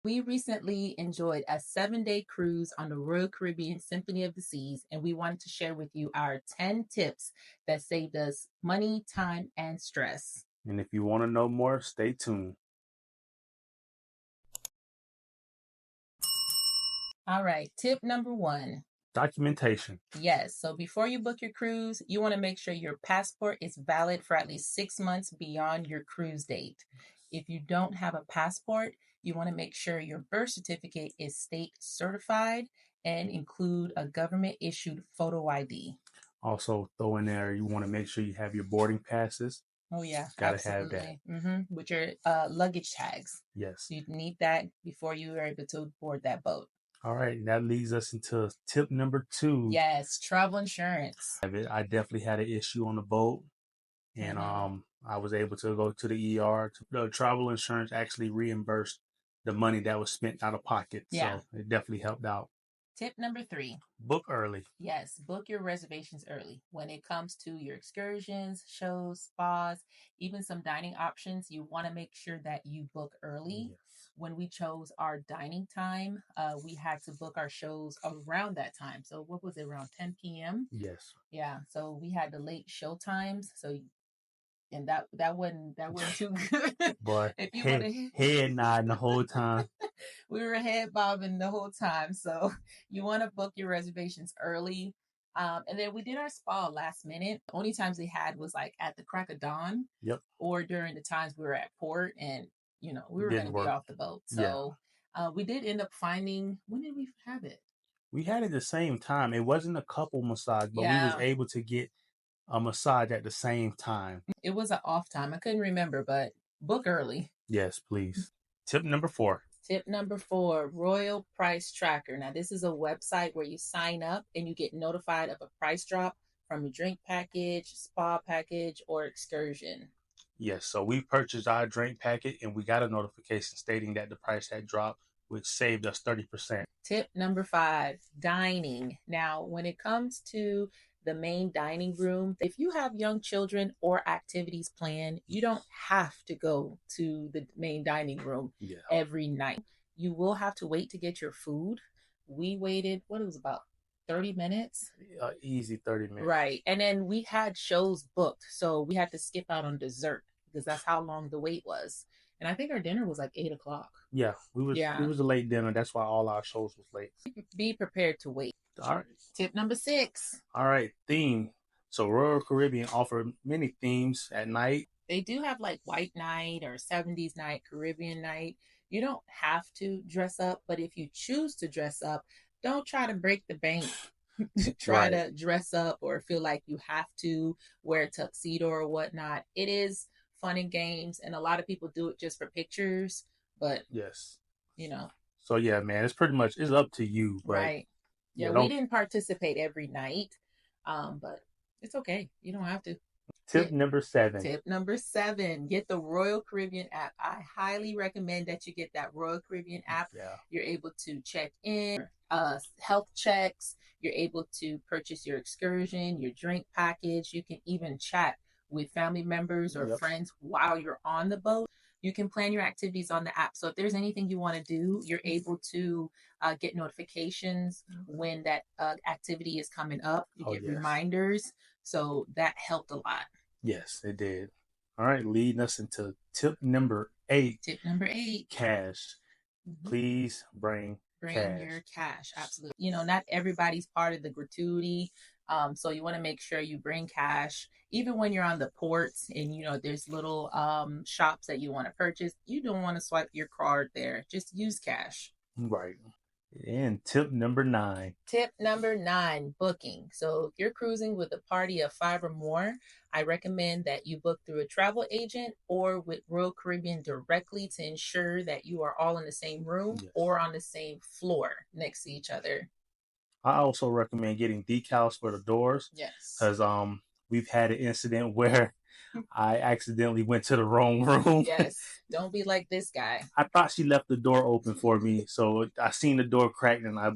We recently enjoyed a 7-day cruise on the Royal Caribbean Symphony of the Seas, and we wanted to share with you our 10 tips that saved us money, time, and stress. And if you want to know more, stay tuned. All right, tip number one. Documentation. Yes, so before you book your cruise, you want to make sure your passport is valid for at least 6 months beyond your cruise date. If you don't have a passport, you want to make sure your birth certificate is state certified and include a government issued photo ID. Also, throw in there, you want to make sure you have your boarding passes. Oh, yeah, Got to have that. absolutely. With your luggage tags. Yes. You need that before you are able to board that boat. All right. That leads us into tip number 2. Yes, travel insurance. I definitely had an issue on the boat, and I was able to go to the ER. The travel insurance actually reimbursed the money that was spent out of pocket. Yeah. So it definitely helped out. Tip number 3. Book early. Yes, book your reservations early. When it comes to your excursions, shows, spas, even some dining options, you want to make sure that you book early. Yes. When we chose our dining time, we had to book our shows around that time. So what was it, around 10 p.m.? Yes. Yeah, so we had the late show times. So and that wasn't too good. Boy, If you want head, to head nodding the whole time. we were head bobbing the whole time. So you want to book your reservations early. And then we did our spa last minute. The only times they had was like at the crack of dawn. Yep. Or during the times we were at port and, we were going to be off the boat. So we did end up finding, when did we have it? We had it at the same time. It wasn't a couple massage, but we was able to get a massage at the same time. It was an off time. I couldn't remember, but book early. Yes, please. Tip number 4. Tip number 4, Royal Price Tracker. Now, this is a website where you sign up and you get notified of a price drop from your drink package, spa package, or excursion. Yes, so we purchased our drink packet and we got a notification stating that the price had dropped, which saved us 30%. Tip number 5, dining. Now, when it comes to the main dining room, if you have young children or activities planned, you don't have to go to the main dining room every night. You will have to wait to get your food. We waited, what it was about 30 minutes? Easy 30 minutes. Right. And then we had shows booked. So we had to skip out on dessert because that's how long the wait was. And I think our dinner was like 8 o'clock. Yeah, it was a late dinner. That's why all our shows was late. Be prepared to wait. All right. Tip number 6. All right, theme. So Royal Caribbean offer many themes at night. They do have like white night or 70s night, Caribbean night. You don't have to dress up, but if you choose to dress up, don't try to break the bank. Try to dress up or feel like you have to wear a tuxedo or whatnot. It is fun and games, and a lot of people do it just for pictures, but yes, So yeah, man, it's pretty much it's up to you, but right. Yeah, we didn't participate every night, but it's okay. You don't have to. Tip number 7. Tip number 7, get the Royal Caribbean app. I highly recommend that you get that Royal Caribbean app. Yeah. You're able to check in, health checks. You're able to purchase your excursion, your drink package. You can even chat with family members or friends while you're on the boat. You can plan your activities on the app. So if there's anything you want to do, you're able to get notifications when that activity is coming up. You get reminders. So that helped a lot. Yes, it did. All right, leading us into tip number 8. Tip number 8. Cash. Please bring cash. Your cash. Absolutely. Not everybody's part of the gratuity. So you want to make sure you bring cash. Even when you're on the ports and, there's little shops that you want to purchase, you don't want to swipe your card there. Just use cash. Right. And tip number 9. Tip number 9, booking. So if you're cruising with a party of 5 or more, I recommend that you book through a travel agent or with Royal Caribbean directly to ensure that you are all in the same room or on the same floor next to each other. I also recommend getting decals for the doors. Yes. Because we've had an incident where I accidentally went to the wrong room. Yes. Don't be like this guy. I thought she left the door open for me. So I seen the door cracked and I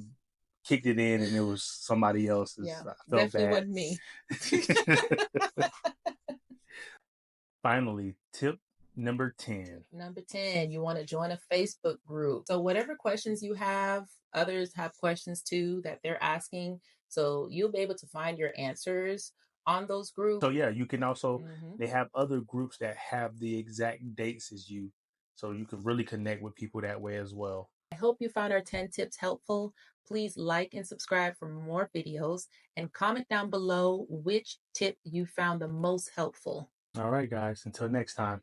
kicked it in and it was somebody else's. Yeah, definitely wasn't me. Finally, tip Number 10. Number 10, you want to join a Facebook group. So, whatever questions you have, others have questions too that they're asking. So, you'll be able to find your answers on those groups. So, yeah, you can also, they have other groups that have the exact dates as you. So, you can really connect with people that way as well. I hope you found our 10 tips helpful. Please like and subscribe for more videos and comment down below which tip you found the most helpful. All right, guys. Until next time.